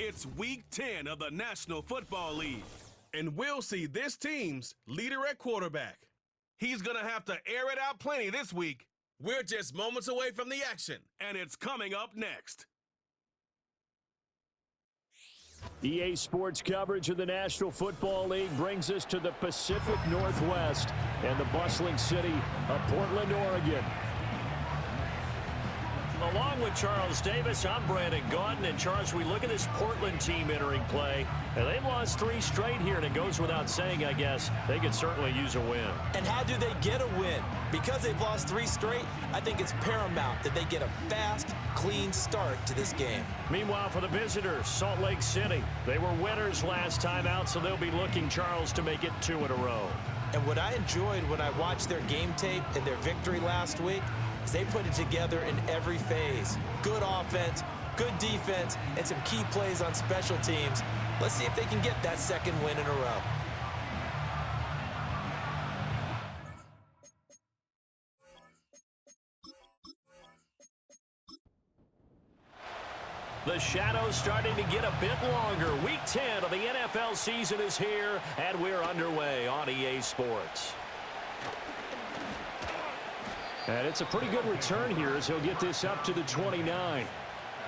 It's Week 10 of the National Football League, and we'll see this team's leader at quarterback. He's going to have to air it out plenty this week. We're just moments away from the action, and it's coming up next. EA Sports coverage of the National Football League brings us to the Pacific Northwest and the bustling city of Portland, Oregon. Along with Charles Davis, I'm Brandon Gaudin. And Charles, we look at this Portland team entering play, and they've lost 3 straight here, and it goes without saying, I guess, they could certainly use a win. And how do they get a win? Because they've lost 3 straight, I think it's paramount that they get a fast, clean start to this game. Meanwhile, for the visitors, Salt Lake City, they were winners last time out, so they'll be looking, Charles, to make it 2 in a row. And what I enjoyed when I watched their game tape and their victory last week is they put it together in every phase. Good offense, good defense, and some key plays on special teams. Let's see if they can get that 2nd win in a row. The shadows starting to get a bit longer. Week 10 of the NFL season is here, and we're underway on EA Sports. And it's a pretty good return here as he'll get this up to the 29.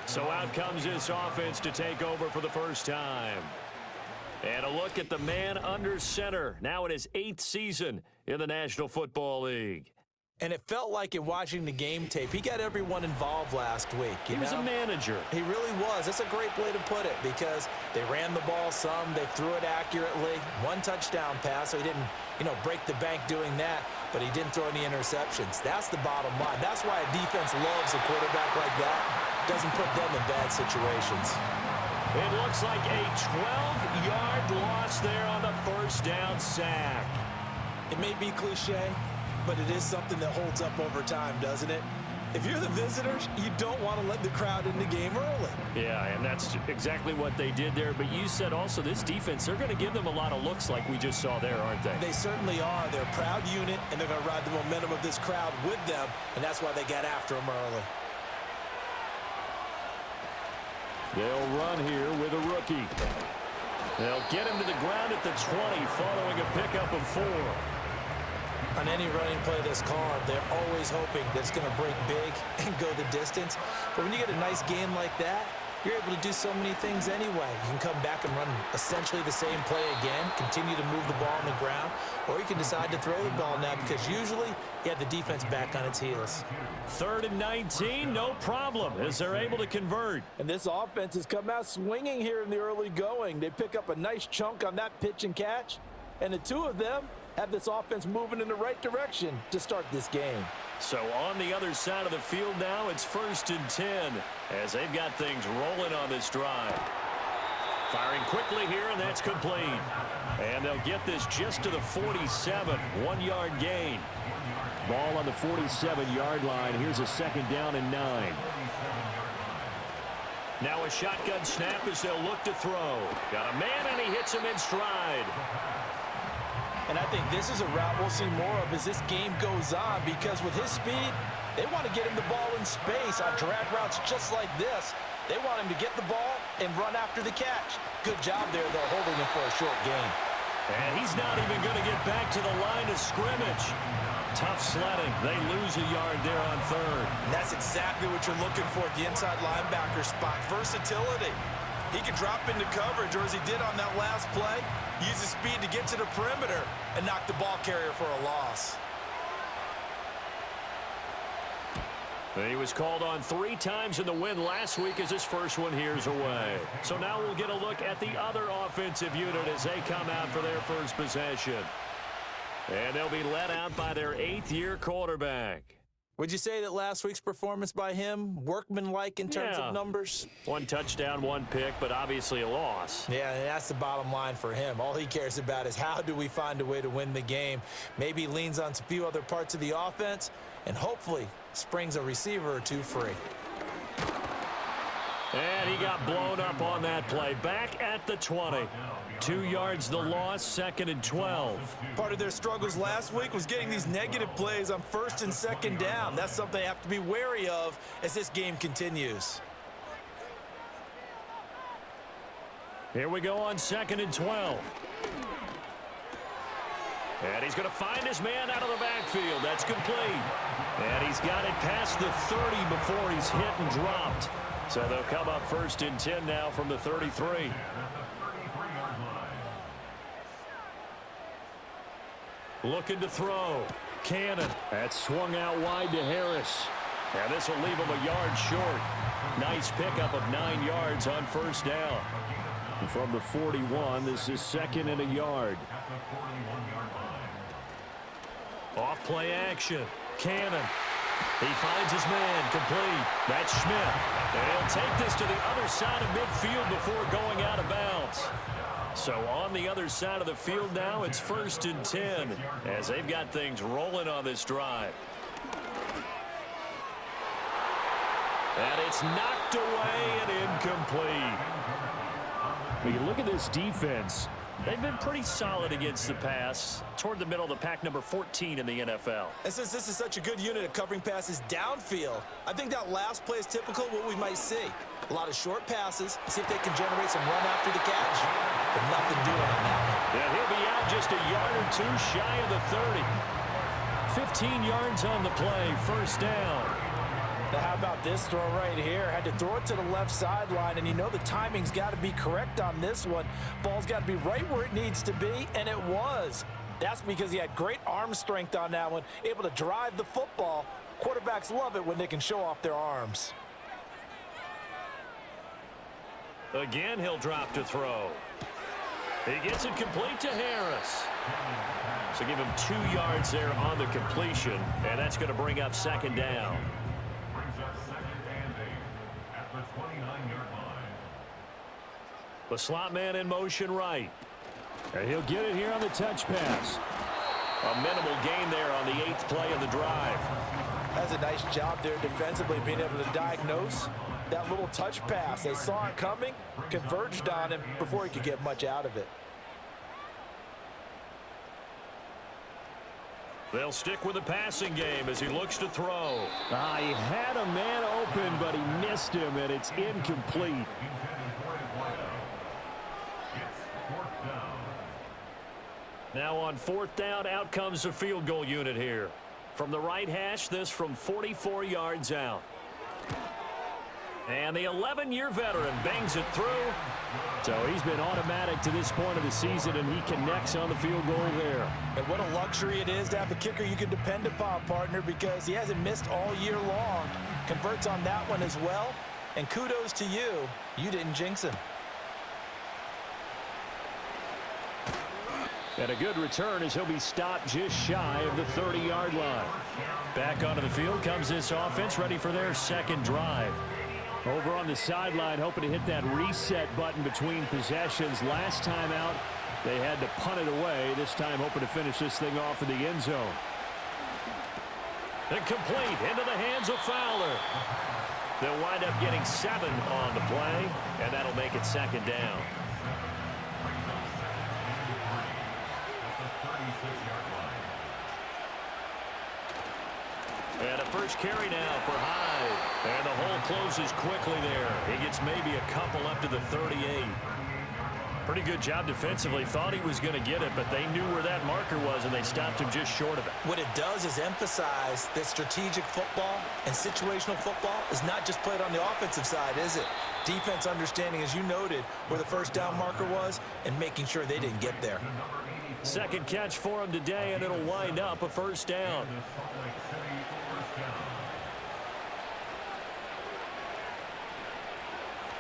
So out comes this offense to take over for the first time. And a look at the man under center, now in his 8th season in the National Football League. And it felt like in watching the game tape, he got everyone involved last week. He was a manager. He really was. That's a great way to put it because they ran the ball some, they threw it accurately. 1 touchdown pass, so he didn't, break the bank doing that, but he didn't throw any interceptions. That's the bottom line. That's why a defense loves a quarterback like that. Doesn't put them in bad situations. It looks like a 12-yard loss there on the first down sack. It may be cliche, but it is something that holds up over time, doesn't it? If you're the visitors, you don't want to let the crowd in the game early. Yeah, and that's exactly what they did there. But you said also this defense, they're going to give them a lot of looks like we just saw there, aren't they? They certainly are. They're a proud unit, and they're going to ride the momentum of this crowd with them, and that's why they got after them early. They'll run here with a rookie. They'll get him to the ground at the 20 following a pickup of 4. On any running play this called, they're always hoping that it's going to break big and go the distance. But when you get a nice gain like that, you're able to do so many things anyway. You can come back and run essentially the same play again, continue to move the ball on the ground, or you can decide to throw the ball now because usually you have the defense back on its heels. 3rd and 19, no problem, as they're able to convert. And this offense has come out swinging here in the early going. They pick up a nice chunk on that pitch and catch, and the 2 of them have this offense moving in the right direction to start this game. So on the other side of the field now, it's 1st and 10 as they've got things rolling on this drive. Firing quickly here, and that's complete. And they'll get this just to the 47, 1-yard gain. Ball on the 47-yard line. Here's a 2nd down and 9. Now a shotgun snap as they'll look to throw. Got a man, and he hits him in stride. And I think this is a route we'll see more of as this game goes on because with his speed, they want to get him the ball in space on drag routes just like this. They want him to get the ball and run after the catch. Good job there, though, holding him for a short gain. And he's not even going to get back to the line of scrimmage. Tough sledding. They lose a yard there on 3rd. And that's exactly what you're looking for at the inside linebacker spot. Versatility. He can drop into coverage, or as he did on that last play, use his speed to get to the perimeter and knock the ball carrier for a loss. He was called on 3 times in the win last week as his first one here's away. So now we'll get a look at the other offensive unit as they come out for their first possession. And they'll be led out by their 8th-year quarterback. Would you say that last week's performance by him, workmanlike in terms of numbers? 1 touchdown, 1 pick, but obviously a loss. Yeah, that's the bottom line for him. All he cares about is how do we find a way to win the game. Maybe he leans on a few other parts of the offense and hopefully springs a receiver or 2 free. And he got blown up on that play. Back at the 20. 2 yards the loss, 2nd and 12. Part of their struggles last week was getting these negative plays on 1st and 2nd down. That's something they have to be wary of as this game continues. Here we go on 2nd and 12. And he's going to find his man out of the backfield. That's complete. And he's got it past the 30 before he's hit and dropped. So they'll come up 1st and 10 now from the 33. Looking to throw. Cannon. That's swung out wide to Harris. And this will leave him a yard short. Nice pickup of 9 yards on 1st down. And from the 41, this is 2nd and a yard. Off play action. Cannon. He finds his man. Complete. That's Schmidt. And he'll take this to the other side of midfield before going out of bounds. So on the other side of the field now, it's 1st and 10 as they've got things rolling on this drive. And it's knocked away and incomplete. When you look at this defense, they've been pretty solid against the pass toward the middle of the pack, number 14 in the NFL. And since this is such a good unit of covering passes downfield, I think that last play is typical of what we might see. A lot of short passes, see if they can generate some run after the catch, but nothing doing on that one. And he'll be out just a yard or two shy of the 30. 15 yards on the play, 1st down. Now how about this throw right here? Had to throw it to the left sideline, and you know the timing's got to be correct on this one. Ball's got to be right where it needs to be, and it was. That's because he had great arm strength on that one, able to drive the football. Quarterbacks love it when they can show off their arms. Again, he'll drop to throw. He gets it complete to Harris. So give him 2 yards there on the completion, and that's going to bring up 2nd down. The slot man in motion right. And he'll get it here on the touch pass. A minimal gain there on the 8th play of the drive. That's a nice job there defensively, being able to diagnose that little touch pass. They saw it coming, converged on him before he could get much out of it. They'll stick with the passing game as he looks to throw. He had a man open, but he missed him, and it's incomplete. Now on 4th down, out comes the field goal unit here. From the right hash, this from 44 yards out. And the 11-year veteran bangs it through. So he's been automatic to this point of the season, and he connects on the field goal there. And what a luxury it is to have a kicker you can depend upon, partner, because he hasn't missed all year long. Converts on that one as well. And kudos to you. You didn't jinx him. And a good return as he'll be stopped just shy of the 30-yard line. Back onto the field comes this offense, ready for their 2nd drive. Over on the sideline, hoping to hit that reset button between possessions. Last time out, they had to punt it away. This time, hoping to finish this thing off in the end zone. And complete into the hands of Fowler. They'll wind up getting 7 on the play, and that'll make it 2nd down. And a first carry now for Hyde. And the hole closes quickly there. He gets maybe a couple up to the 38. Pretty good job defensively. Thought he was going to get it, but they knew where that marker was, and they stopped him just short of it. What it does is emphasize that strategic football and situational football is not just played on the offensive side, is it? Defense understanding, as you noted, where the 1st down marker was and making sure they didn't get there. 2nd catch for him today, and it'll wind up a 1st down.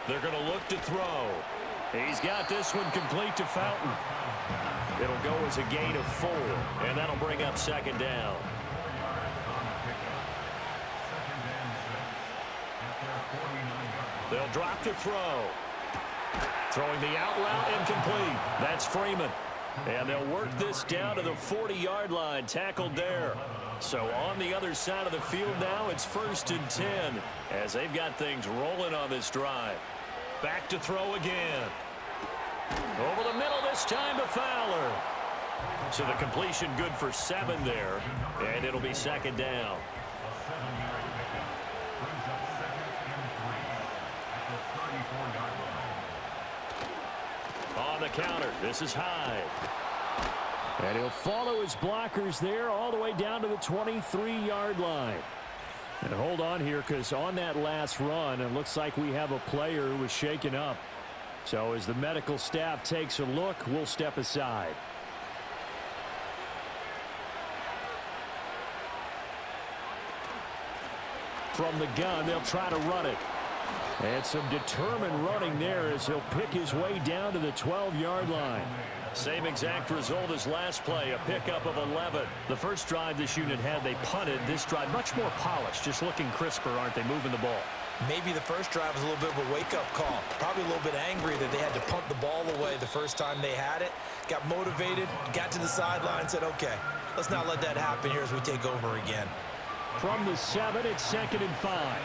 They're going to look to throw. He's got this one complete to Fountain. It'll go as a gain of 4, and that'll bring up 2nd down. They'll drop to throw. Throwing the out route incomplete. That's Freeman. And they'll work this down to the 40-yard line, tackled there. So on the other side of the field now, it's 1st and 10 as they've got things rolling on this drive. Back to throw again. Over the middle this time to Fowler. So the completion good for 7 there, and it'll be 2nd down. the counter. This is Hyde. And he'll follow his blockers there all the way down to the 23-yard line. And hold on here, because on that last run, it looks like we have a player who was shaken up. So as the medical staff takes a look, we'll step aside. From the gun, they'll try to run it. And some determined running there as he'll pick his way down to the 12-yard line. Same exact result as last play, a pickup of 11. The first drive this unit had, they punted. This drive, much more polished, just looking crisper, aren't they, moving the ball? Maybe the first drive was a little bit of a wake-up call. Probably a little bit angry that they had to punt the ball away the first time they had it. Got motivated, got to the sideline, said, okay, let's not let that happen here as we take over again. From the 7, it's 2nd and 5.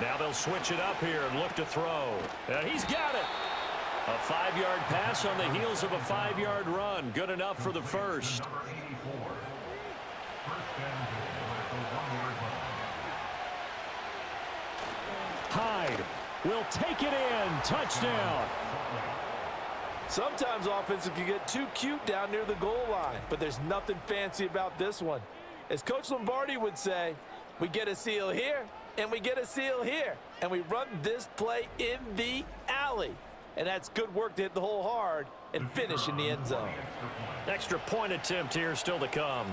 Now they'll switch it up here and look to throw. And he's got it. A 5-yard pass on the heels of a 5-yard run. Good enough for the first. Hyde will take it in. Touchdown. Sometimes offenses can get too cute down near the goal line, but there's nothing fancy about this one. As Coach Lombardi would say, we get a seal here, and we get a seal here, and we run this play in the alley. And that's good work to hit the hole hard and finish in the end zone. Extra point attempt here still to come.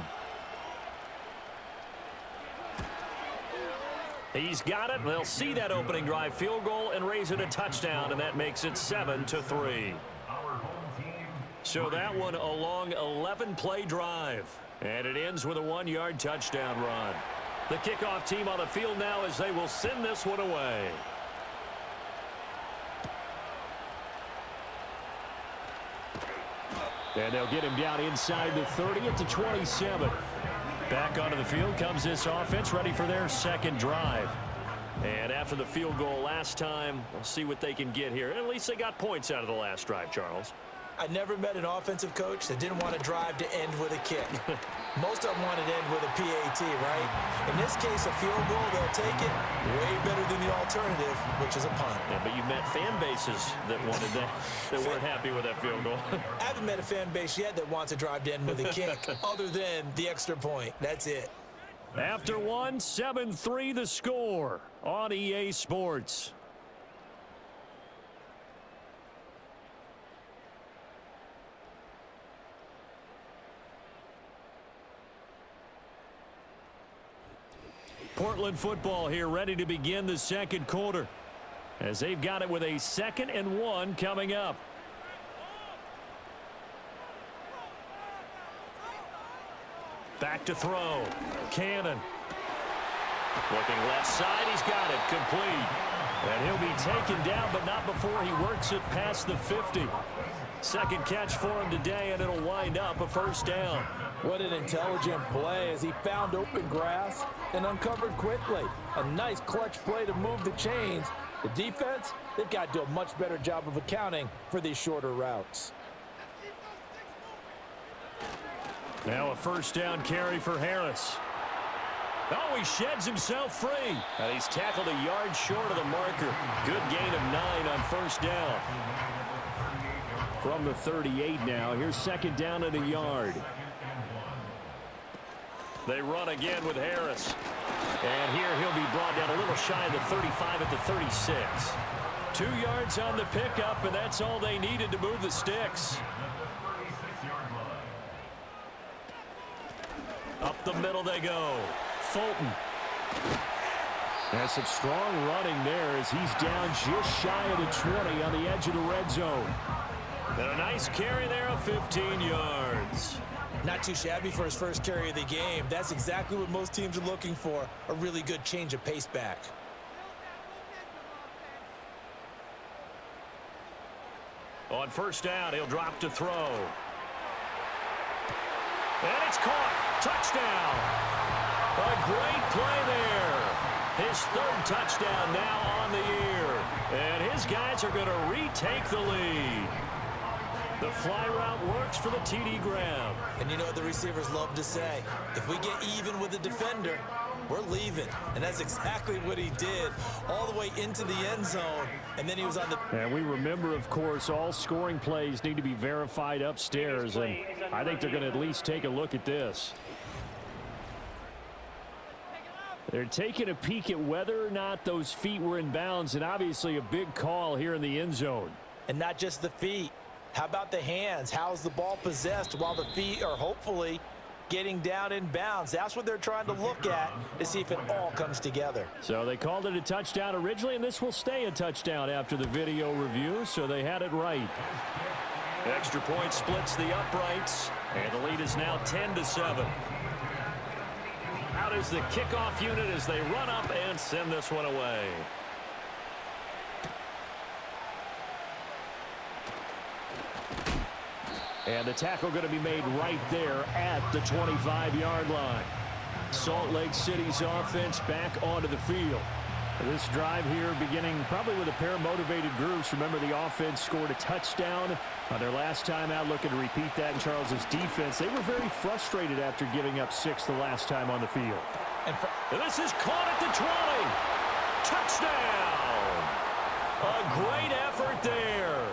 He's got it. They'll see that opening drive field goal and raise it a touchdown, and that makes it 7-3. So that one a long 11-play drive, and it ends with a 1-yard touchdown run. The kickoff team on the field now as they will send this one away. And they'll get him down inside the 30 at the 27. Back onto the field comes this offense, ready for their second drive. And after the field goal last time, we'll see what they can get here. At least they got points out of the last drive, Charles. I never met an offensive coach that didn't want to drive to end with a kick. Most of them wanted to end with a PAT, right? In this case, a field goal, they'll take it way better than the alternative, which is a punt. Yeah, but you met fan bases that wanted that, that weren't happy with that field goal. I haven't met a fan base yet that wants to drive to end with a kick, other than the extra point. That's it. After 1, 7-3 the score on EA Sports. Portland football here, ready to begin the second quarter, as they've got it with a 2nd and 1 coming up. Back to throw. Cannon. Looking left side. He's got it. Complete. And he'll be taken down, but not before he works it past the 50. Second catch for him today, and it'll wind up a first down. What an intelligent play as he found open grass and uncovered quickly. A nice clutch play to move the chains. The defense, they've got to do a much better job of accounting for these shorter routes. Now a first down carry for Harris. Oh, he sheds himself free. And he's tackled a yard short of the marker. Good gain of 9 on first down. From the 38 now, here's second down at a yard. They run again with Harris. And here he'll be brought down a little shy of the 35 at the 36. 2 yards on the pickup, and that's all they needed to move the sticks. Up the middle they go. Fulton. That's some strong running there as he's down just shy of the 20 on the edge of the red zone. And a nice carry there of 15 yards. Not too shabby for his first carry of the game. That's exactly what most teams are looking for, a really good change of pace back. On first down, he'll drop to throw. And it's caught. Touchdown. A great play there. His 3rd touchdown now on the year. And his guys are going to retake the lead. The fly route works for the TD grab. And you know what the receivers love to say? If we get even with the defender, we're leaving. And that's exactly what he did, all the way into the end zone. And then he was on the... And we remember, of course, all scoring plays need to be verified upstairs. And I think they're going to at least take a look at this. They're taking a peek at whether or not those feet were in bounds, and obviously a big call here in the end zone. And not just the feet. How about the hands? How's the ball possessed while the feet are hopefully getting down in bounds? That's what they're trying to look at to see if it all comes together. So they called it a touchdown originally, and this will stay a touchdown after the video review, so they had it right. Extra point splits the uprights, and the lead is now 10-7. Out is the kickoff unit as they run up and send this one away. And the tackle going to be made right there at the 25-yard line. Salt Lake City's offense back onto the field. This drive here beginning probably with a pair of motivated groups. Remember, the offense scored a touchdown on their last time out, looking to repeat that in Charles's defense. They were very frustrated after giving up 6 the last time on the field. And this is caught at the 20. Touchdown! A great effort there.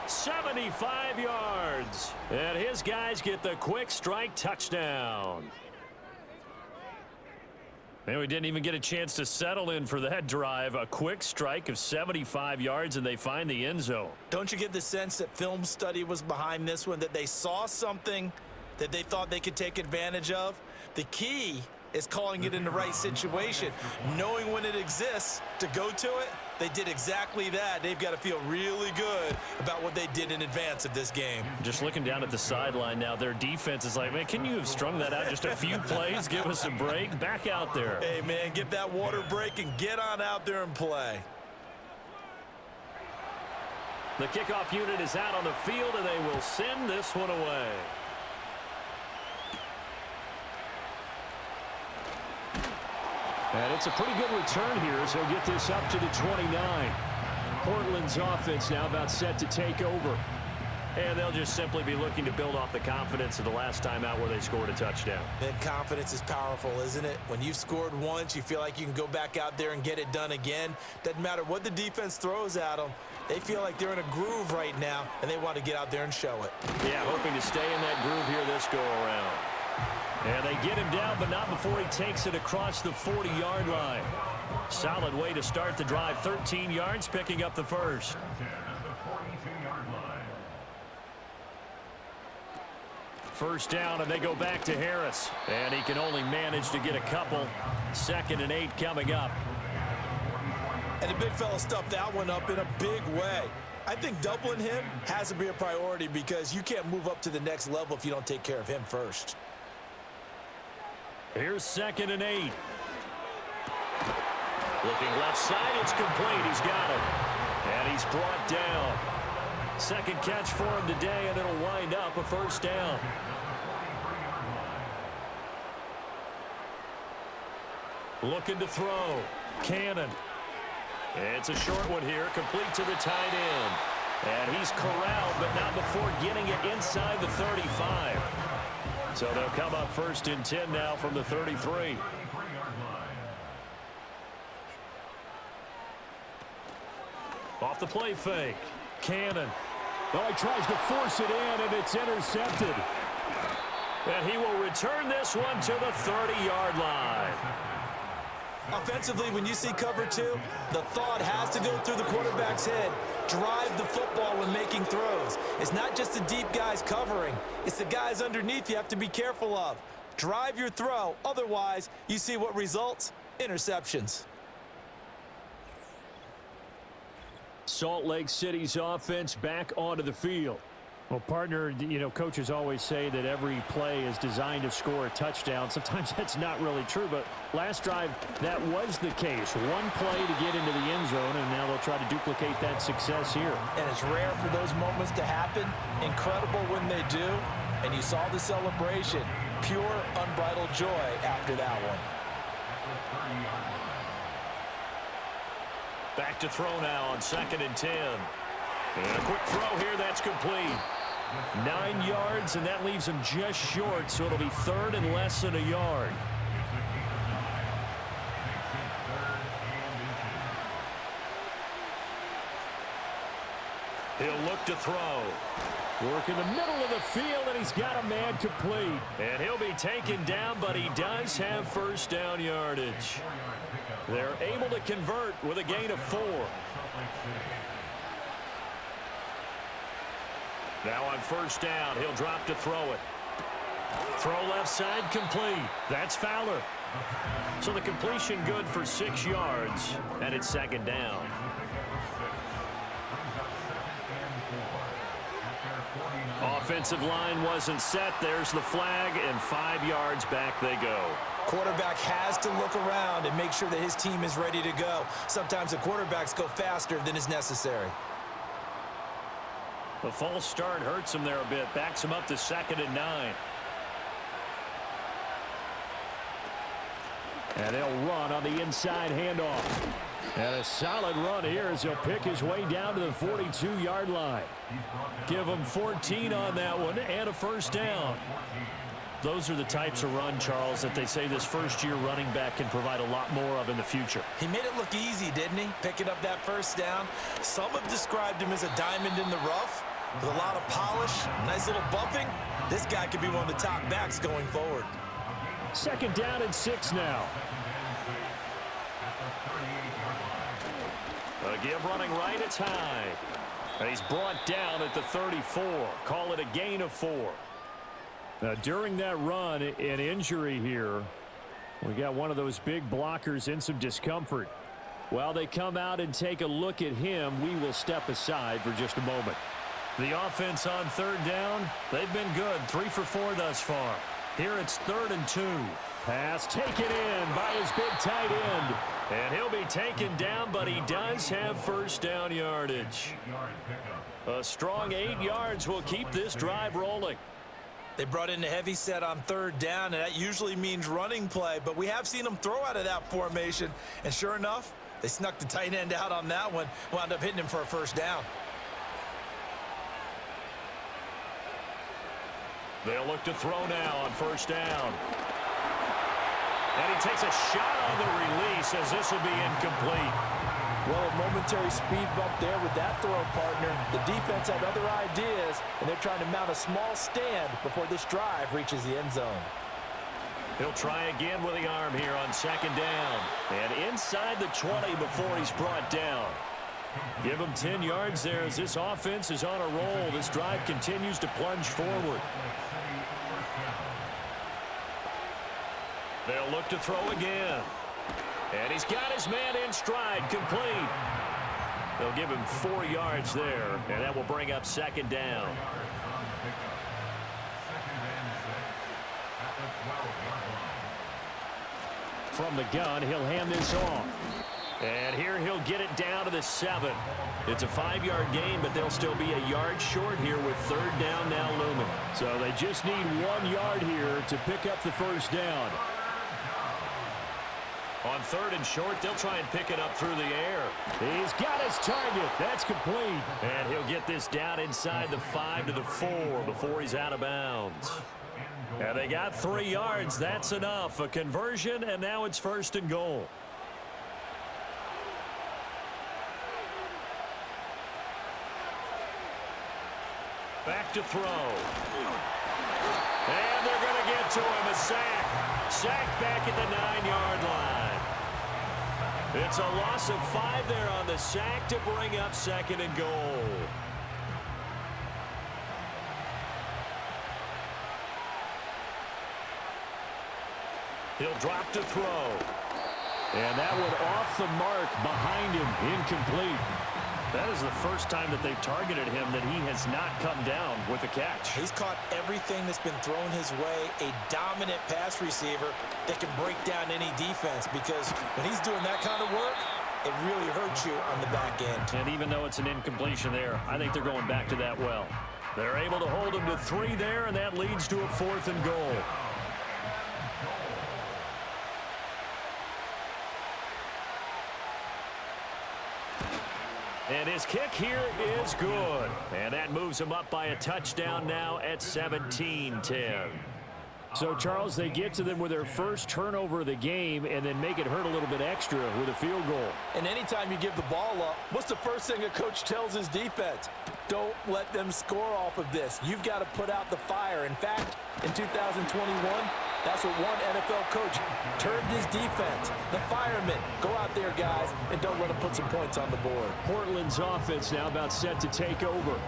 75 yards. And his guys get the quick strike touchdown. And we didn't even get a chance to settle in for that drive. A quick strike of 75 yards, and they find the end zone. Don't you get the sense that film study was behind this one, that they saw something that they thought they could take advantage of? The key is calling it in the right situation, knowing when it exists to go to it. They did exactly that. They've got to feel really good about what they did in advance of this game. Just looking down at the sideline now, their defense is like, man, can you have strung that out just a few plays? Give us a break. Back out there. Hey, man, get that water break and get on out there and play. The kickoff unit is out on the field, and they will send this one away. And it's a pretty good return here, so get this up to the 29. Portland's offense now about set to take over. And they'll just simply be looking to build off the confidence of the last time out where they scored a touchdown. And confidence is powerful, isn't it? When you've scored once, you feel like you can go back out there and get it done again. Doesn't matter what the defense throws at them. They feel like they're in a groove right now, and they want to get out there and show it. Yeah, hoping to stay in that groove here this go-around. And they get him down, but not before he takes it across the 40-yard line. Solid way to start the drive. 13 yards, picking up the first. First down, and they go back to Harris. And he can only manage to get a couple. 2nd and 8 coming up. And the big fella stuffed that one up in a big way. I think doubling him has to be a priority because you can't move up to the next level if you don't take care of him first. Here's 2nd and 8. Looking left side, it's complete. He's got it. And he's brought down. Second catch for him today, and it'll wind up a first down. Looking to throw. Cannon. It's a short one here, complete to the tight end. And he's corralled, but not before getting it inside the 35. So they'll come up 1st and 10 now from the 33. Off the play fake. Cannon. Well, he tries to force it in, and it's intercepted. And he will return this one to the 30-yard line. Offensively, when you see cover 2, the thought has to go through the quarterback's head. Drive the football when making throws. It's not just the deep guys covering. It's the guys underneath you have to be careful of. Drive your throw. Otherwise, you see what results? Interceptions. Salt Lake City's offense back onto the field. Well, partner, you know, coaches always say that every play is designed to score a touchdown. Sometimes that's not really true, but last drive, that was the case. One play to get into the end zone, and now they'll try to duplicate that success here. And it's rare for those moments to happen. Incredible when they do. And you saw the celebration. Pure, unbridled joy after that one. Back to throw now on 2nd and 10. And a quick throw here, that's complete. 9 yards, and that leaves him just short, so it'll be 3rd and less than a yard. He'll look to throw. Work in the middle of the field, and he's got a man complete. And he'll be taken down, but he does have first down yardage. They're able to convert with a gain of 4. Now on first down, he'll drop to throw it. Throw left side complete. That's Fowler. So the completion good for 6 yards, and it's second down. Offensive line wasn't set. There's the flag, and 5 yards back they go. Quarterback has to look around and make sure that his team is ready to go. Sometimes the quarterbacks go faster than is necessary. The false start hurts him there a bit. Backs him up to 2nd and 9. And they'll run on the inside handoff. And a solid run here as he'll pick his way down to the 42-yard line. Give him 14 on that one and a first down. Those are the types of run, Charles, that they say this first-year running back can provide a lot more of in the future. He made it look easy, didn't he? Picking up that first down. Some have described him as a diamond in the rough with a lot of polish, nice little bumping. This guy could be one of the top backs going forward. 2nd down and 6 now. A give running right, it's high. And he's brought down at the 34. Call it a gain of 4. Now, during that run, an injury here. We got one of those big blockers in some discomfort. While they come out and take a look at him, we will step aside for just a moment. The offense on 3rd down, they've been good. 3 for 4 thus far. Here it's 3rd and 2. Pass taken in by his big tight end. And he'll be taken down, but he does have first down yardage. A strong 8 yards will keep this drive rolling. They brought in a heavy set on 3rd down, and that usually means running play, but we have seen them throw out of that formation, and sure enough, they snuck the tight end out on that one, wound up hitting him for a first down. They'll look to throw now on first down. And he takes a shot on the release as this will be incomplete. Well, a momentary speed bump there with that throw, partner. The defense had other ideas, and they're trying to mount a small stand before this drive reaches the end zone. He'll try again with the arm here on 2nd down. And inside the 20 before he's brought down. Give him 10 yards there as this offense is on a roll. This drive continues to plunge forward. They'll look to throw again. And he's got his man in stride, complete. They'll give him 4 yards there, and that will bring up 2nd down. From the gun, he'll hand this off. And here he'll get it down to the 7. It's a 5-yard gain, but they'll still be a yard short here with 3rd down now looming. So they just need 1 yard here to pick up the first down. On 3rd and short, they'll try and pick it up through the air. He's got his target. That's complete. And he'll get this down inside the 5 to the 4 before he's out of bounds. And they got 3 yards. That's enough. A conversion, and now it's 1st and goal. Back to throw. And they're going to get to him. A sack. Sack back at the 9-yard line. It's a loss of 5 there on the sack to bring up 2nd and goal. He'll drop to throw. And that one off the mark behind him. Incomplete. That is the first time that they've targeted him that he has not come down with a catch. He's caught everything that's been thrown his way. A dominant pass receiver that can break down any defense, because when he's doing that kind of work, it really hurts you on the back end. And even though it's an incompletion there, I think they're going back to that well. They're able to hold him to 3 there, and that leads to a 4th and goal. And his kick here is good. And that moves him up by a touchdown now at 17-10. So, Charles, they get to them with their first turnover of the game and then make it hurt a little bit extra with a field goal. And anytime you give the ball up, what's the first thing a coach tells his defense? Don't let them score off of this. You've got to put out the fire. In fact, in 2021, that's what one NFL coach termed his defense. The firemen. Go out there, guys, and don't let them put some points on the board. Portland's offense now about set to take over.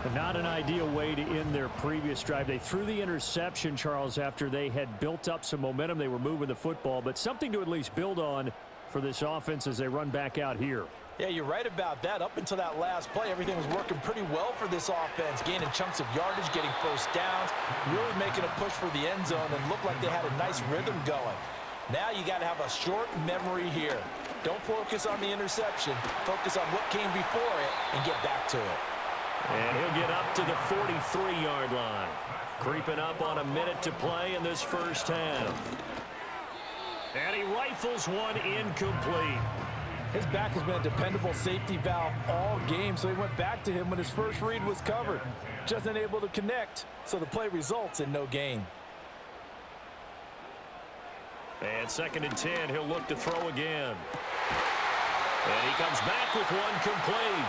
But not an ideal way to end their previous drive. They threw the interception, Charles, after they had built up some momentum. They were moving the football, but something to at least build on for this offense as they run back out here. Yeah, you're right about that. Up until that last play, everything was working pretty well for this offense, gaining chunks of yardage, getting first downs, really making a push for the end zone, and looked like they had a nice rhythm going. Now you got to have a short memory here. Don't focus on the interception. Focus on what came before it and get back to it. And he'll get up to the 43-yard line. Creeping up on a minute to play in this first half. And he rifles one incomplete. His back has been a dependable safety valve all game, so he went back to him when his first read was covered. Just unable to connect, so the play results in no gain. And 2nd and 10, he'll look to throw again. And he comes back with one complete.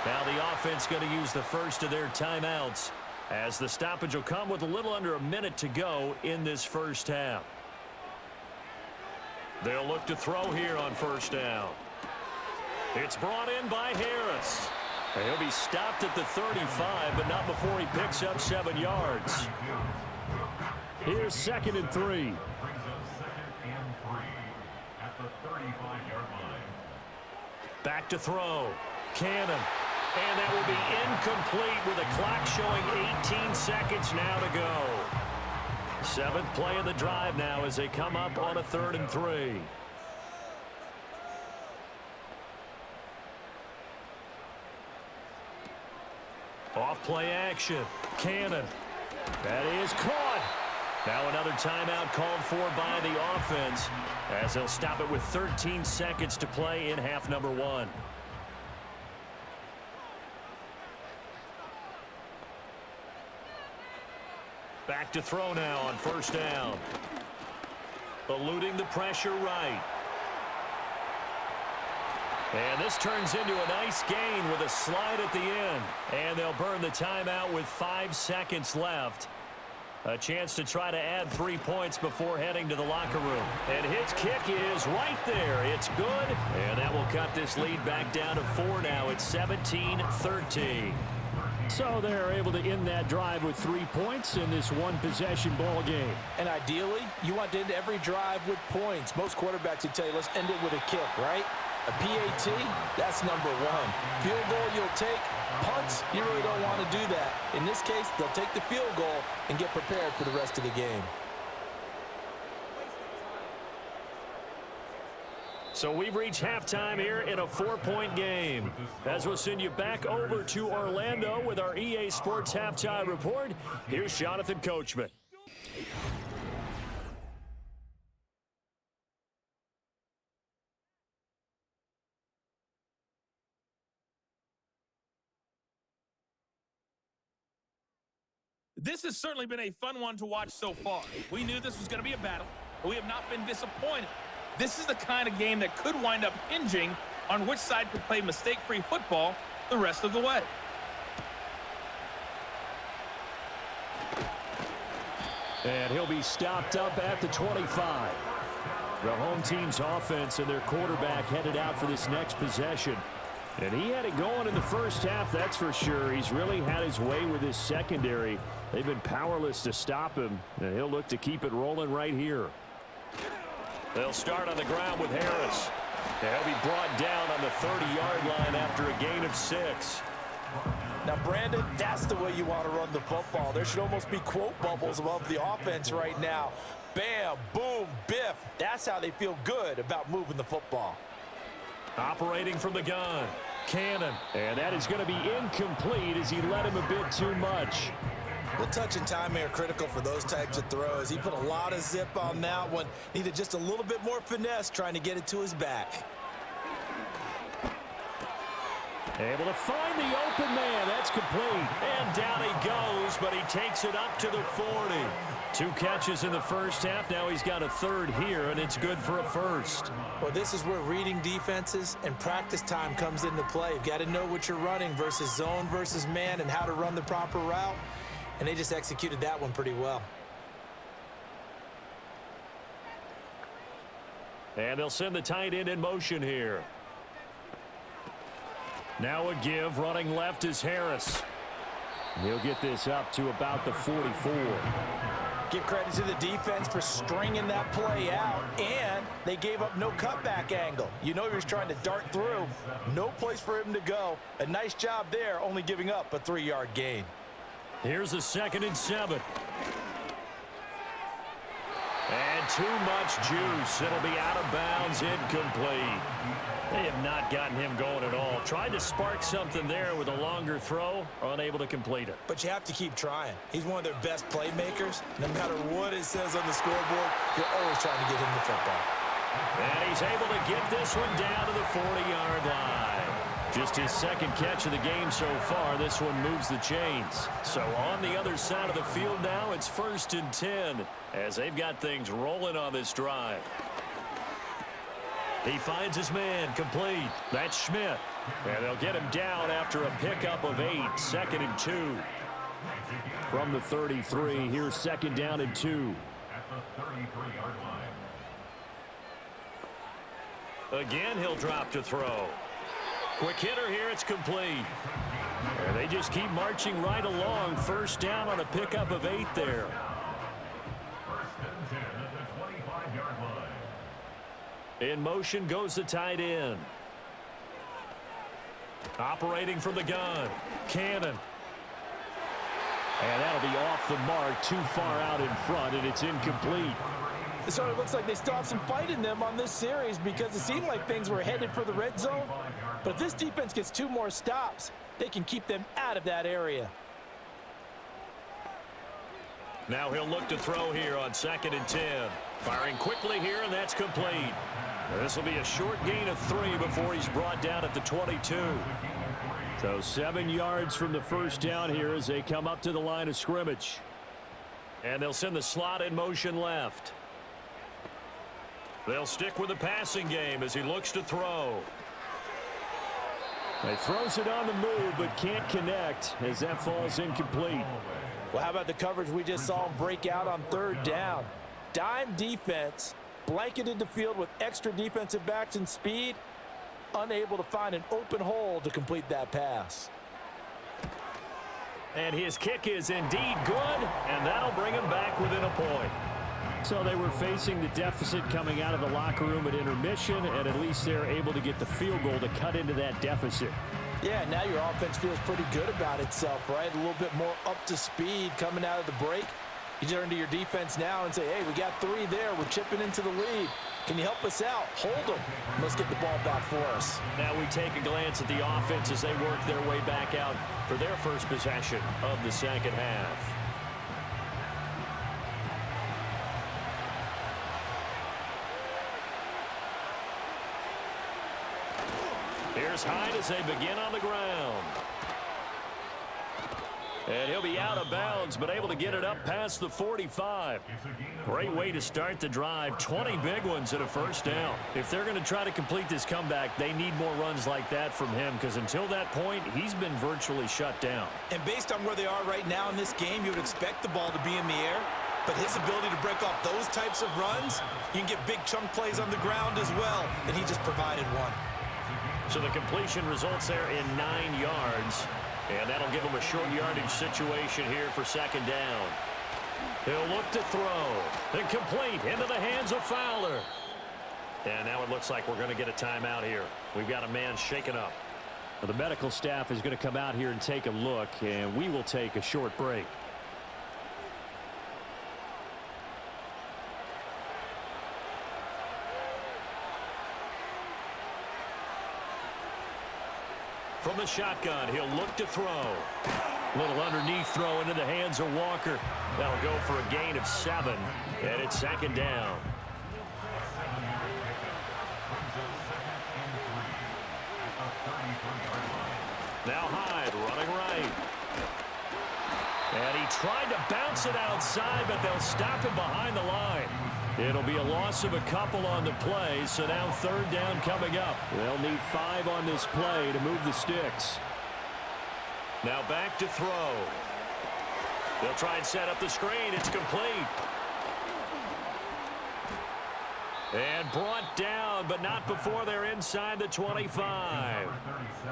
Now the offense going to use the first of their timeouts as the stoppage will come with a little under a minute to go in this first half. They'll look to throw here on first down. It's brought in by Harris. And he'll be stopped at the 35, but not before he picks up 7 yards. Here's 2nd and 3. Back to throw. Cannon. And that will be incomplete with a clock showing 18 seconds now to go. 7th play of the drive now as they come up on a 3rd and 3. Off play action. Cannon. That is caught. Now another timeout called for by the offense as they'll stop it with 13 seconds to play in half number 1. Back to throw now on first down. Eluding the pressure right. And this turns into a nice gain with a slide at the end. And they'll burn the timeout with 5 seconds left. A chance to try to add 3 points before heading to the locker room. And his kick is right there. It's good. And that will cut this lead back down to 4 now. It's 17-13. So they're able to end that drive with 3 points in this one-possession ball game. And ideally, you want to end every drive with points. Most quarterbacks would tell you, let's end it with a kick, right? A PAT, that's number 1. Field goal you'll take. Punts, you really don't want to do that. In this case, they'll take the field goal and get prepared for the rest of the game. So we've reached halftime here in a 4-point game. As we'll send you back over to Orlando with our EA Sports Halftime Report, here's Jonathan Coachman. This has certainly been a fun one to watch so far. We knew this was going to be a battle, but we have not been disappointed. This is the kind of game that could wind up hinging on which side could play mistake-free football the rest of the way. And he'll be stopped up at the 25. The home team's offense and their quarterback headed out for this next possession. And he had it going in the first half, that's for sure. He's really had his way with his secondary. They've been powerless to stop him, and he'll look to keep it rolling right here. They'll start on the ground with Harris. They'll be brought down on the 30-yard line after a gain of 6. Now, Brandon, that's the way you want to run the football. There should almost be quote bubbles above the offense right now. Bam, boom, biff. That's how they feel good about moving the football. Operating from the gun, Cannon. And that is going to be incomplete as he led him a bit too much. The touch and timing are critical for those types of throws. He put a lot of zip on that one. Needed just a little bit more finesse trying to get it to his back. Able to find the open man. That's complete. And down he goes, but he takes it up to the 40. 2 catches in the first half. Now he's got a third here, and it's good for a first. Well, this is where reading defenses and practice time comes into play. You've got to know what you're running versus zone versus man and how to run the proper route. And they just executed that one pretty well. And they'll send the tight end in motion here. Now a give. Running left is Harris. He'll get this up to about the 44. Give credit to the defense for stringing that play out, and they gave up no cutback angle. You know he was trying to dart through. No place for him to go. A nice job there, only giving up a 3-yard gain. Here's a 2nd and 7. And too much juice. It'll be out of bounds, incomplete. They have not gotten him going at all. Tried to spark something there with a longer throw, unable to complete it. But you have to keep trying. He's one of their best playmakers. No matter what it says on the scoreboard, you're always trying to get him the football. And he's able to get this one down to the 40-yard line. Just his 2nd catch of the game so far. This one moves the chains. So on the other side of the field now, it's 1st and 10 as they've got things rolling on this drive. He finds his man, complete. That's Schmidt. And they'll get him down after a pickup of 8, 2nd and 2. From the 33, here's 2nd down and 2. Again, he'll drop to throw. Quick hitter here, it's complete. And they just keep marching right along. 1st down on a pickup of 8 there. In motion goes the tight end. Operating from the gun. Cannon. And that'll be off the mark, too far out in front, and it's incomplete. So it looks like they still have some fight in them on this series because it seemed like things were headed for the red zone. But if this defense gets 2 more stops, they can keep them out of that area. Now he'll look to throw here on 2nd and 10. Firing quickly here, and that's complete. This will be a short gain of 3 before he's brought down at the 22. So 7 yards from the 1st down here as they come up to the line of scrimmage. And they'll send the slot in motion left. They'll stick with the passing game as he looks to throw. He throws it on the move but can't connect as that falls incomplete. Well, how about the coverage we just saw him break out on 3rd down? Dime defense, blanketed the field with extra defensive backs and speed, unable to find an open hole to complete that pass. And his kick is indeed good, and that'll bring him back within a point. So they were facing the deficit coming out of the locker room at intermission, and at least they're able to get the field goal to cut into that deficit. Yeah, now your offense feels pretty good about itself, right? A little bit more up to speed coming out of the break. You turn to your defense now and say, hey, we got 3 there. We're chipping into the lead. Can you help us out? Hold them. Let's get the ball back for us. Now we take a glance at the offense as they work their way back out for their first possession of the 2nd half. Here's Hyde as they begin on the ground. And he'll be out of bounds, but able to get it up past the 45. Great way to start the drive. 20 big ones at a 1st down. If they're going to try to complete this comeback, they need more runs like that from him, because until that point, he's been virtually shut down. And based on where they are right now in this game, you would expect the ball to be in the air. But his ability to break off those types of runs, you can get big chunk plays on the ground as well, and he just provided one. So the completion results there in 9 yards. And that'll give him a short yardage situation here for 2nd down. He'll look to throw. Incomplete into the hands of Fowler. And now it looks like we're going to get a timeout here. We've got a man shaken up. Well, the medical staff is going to come out here and take a look, and we will take a short break. From the shotgun, he'll look to throw. Little underneath throw into the hands of Walker. That'll go for a gain of 7, and it's 2nd down. Now Hyde running right. And he tried to bounce it outside, but they'll stop him behind the line. It'll be a loss of a couple on the play, so now third down coming up. They'll need 5 on this play to move the sticks. Now back to throw. They'll try and set up the screen. It's complete. And brought down, but not before they're inside the 25.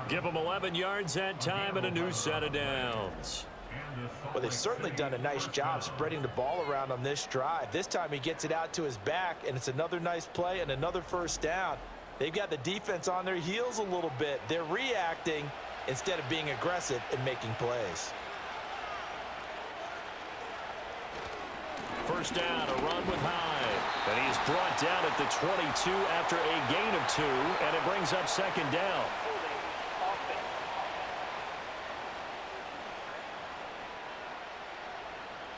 Give them 11 yards that time and a new set of downs. Well, they've certainly done a nice job spreading the ball around on this drive. This time he gets it out to his back, and it's another nice play and another first down. They've got the defense on their heels a little bit. They're reacting instead of being aggressive and making plays. First down, a run with Hyde. And he's brought down at the 22 after a gain of 2, and it brings up second down.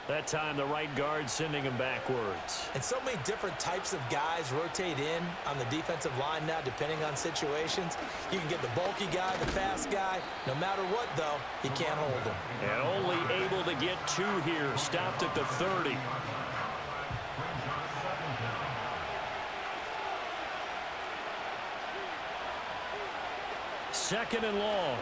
That time, the right guard sending him backwards. And so many different types of guys rotate in on the defensive line now, depending on situations. You can get the bulky guy, the fast guy. No matter what, though, you can't hold him. And only able to get 2 here. Stopped at the 30. Second and long.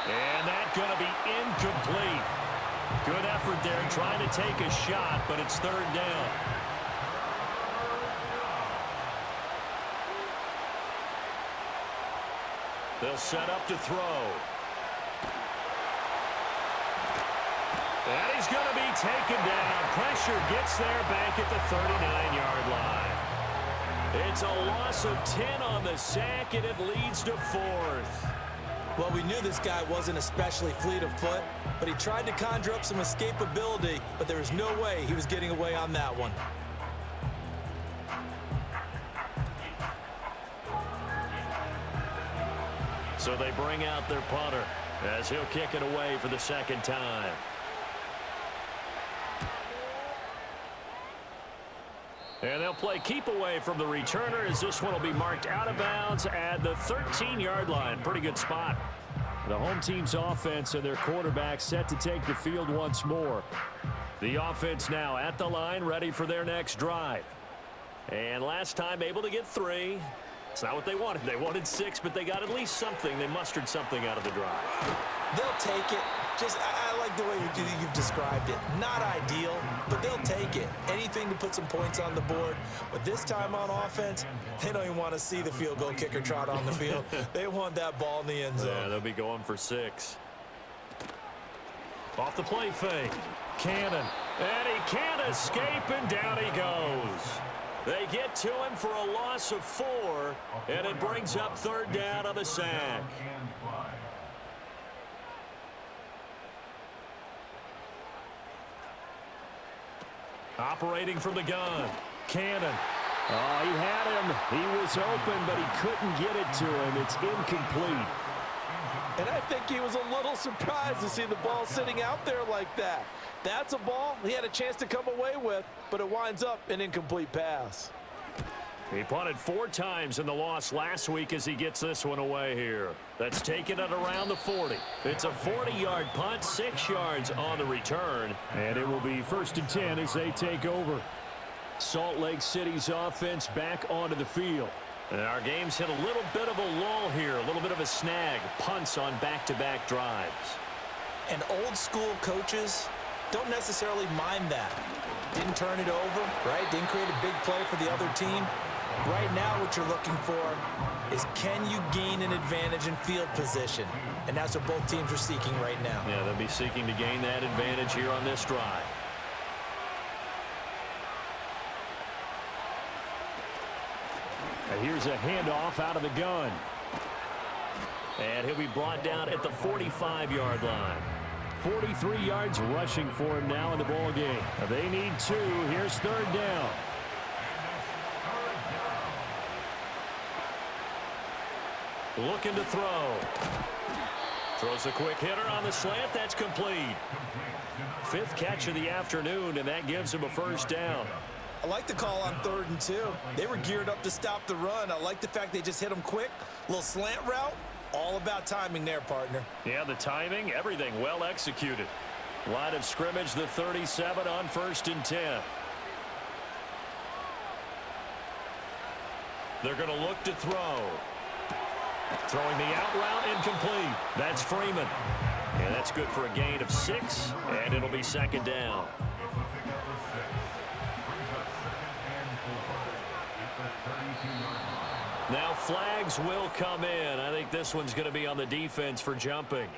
And that's going to be incomplete. Good effort there trying to take a shot, but it's third down. They'll set up to throw. And he's going to be taken down. Pressure gets there back at the 39-yard line. It's a loss of 10 on the sack, and it leads to 4th. Well, we knew this guy wasn't especially fleet of foot, but he tried to conjure up some escapability, but there was no way he was getting away on that one. So they bring out their punter as he'll kick it away for the second time. And they'll play keep away from the returner as this one will be marked out of bounds at the 13-yard line. Pretty good spot. The home team's offense and their quarterback set to take the field once more. The offense now at the line, ready for their next drive. And last time able to get 3. It's not what they wanted. They wanted 6, but they got at least something. They mustered something out of the drive. They'll take it. I like the way you've described it. Not ideal, but they'll take it. Anything to put some points on the board. But this time on offense, they don't even want to see the field goal kicker trot on the field. They want that ball in the end zone. Yeah, they'll be going for 6. Off the play fake. Cannon. And he can't escape, and down he goes. They get to him for a loss of 4, and it brings up third down on the sack. Operating from the gun. Cannon. Oh, he had him. He was open, but he couldn't get it to him. It's incomplete. And I think he was a little surprised to see the ball sitting out there like that. That's a ball he had a chance to come away with, but it winds up an incomplete pass. He punted 4 times in the loss last week as he gets this one away here. That's taken it around the 40. It's a 40-yard punt, 6 yards on the return. And it will be 1st and 10 as they take over. Salt Lake City's offense back onto the field. And our game's hit a little bit of a lull here, a little bit of a snag. Punts on back-to-back drives. And old school coaches don't necessarily mind that. Didn't turn it over, right? Didn't create a big play for the other team. Right now what you're looking for is, can you gain an advantage in field position? And that's what both teams are seeking right now. Yeah, they'll be seeking to gain that advantage here on this drive. And here's a handoff out of the gun. And he'll be brought down at the 45-yard line. 43 yards rushing for him now in the ball game. They need 2. Here's third down. Looking to throw. Throws a quick hitter on the slant. That's complete. 5th catch of the afternoon, and that gives him a first down. I like the call on 3rd and 2. They were geared up to stop the run. I like the fact they just hit him quick. Little slant route. All about timing there, partner. Yeah, the timing, everything well executed. Line of scrimmage, the 37 on 1st and 10. They're going to look to throw. Throwing the out route incomplete. That's Freeman. And that's good for a gain of 6, and it'll be 2nd down. Now flags will come in. I think this one's going to be on the defense for jumping.